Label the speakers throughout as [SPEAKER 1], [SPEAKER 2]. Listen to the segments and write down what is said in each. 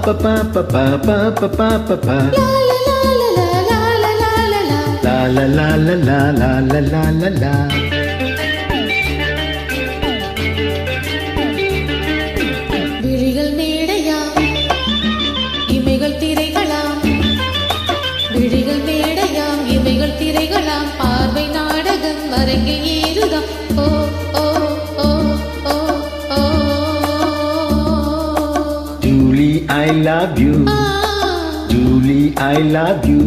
[SPEAKER 1] pa pa pa pa pa pa pa pa pa. La la la la la la la la la la.
[SPEAKER 2] விழிகள் மேடையாம் இமைகள் திரைகளாம், விழிகள் மேடையாம் இமைகள் திரைகளாம், பார்வை நாடகம் அரங்கில் ஏறுதாம். ஓ ஓ ஓ ஓ ஓ.
[SPEAKER 1] Julie, I love you. Julie, I love you.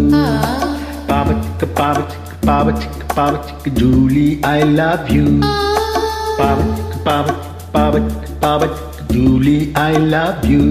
[SPEAKER 1] Papa chicka, papa chicka, papa chicka, papa chicka. Julie, I love you. Papa chicka, papa chicka, papa chicka, papa chicka. Julie, I love you.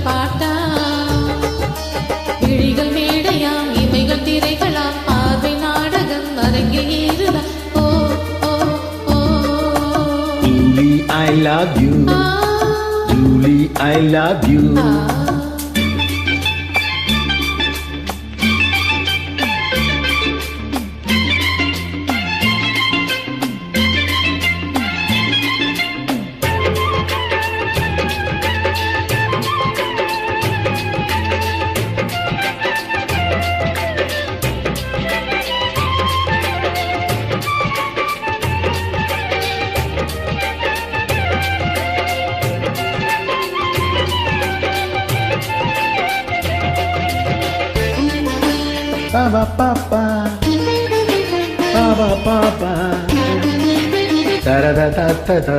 [SPEAKER 2] பாட்டா விழிகள் மேடையாம் இமைகள் திரைகளாம், பார்வை நாடகம் அரங்கில் ஏறுதாம். ஓ ஓ ஓ.
[SPEAKER 1] Julie, I love you. Julie, I love you. Ba ba ba ba ba ba ba ba da da da da da da.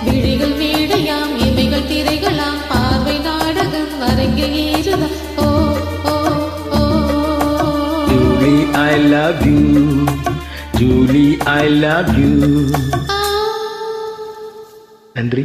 [SPEAKER 2] விழிகள் மேடையாம் இமைகள் திரைகளாம், பார்வை நாடகம் அரங்கில் ஏறுதாம். ஓ ஓ ஓ.
[SPEAKER 1] Julie, I love you. Julie, I love you. நன்றி.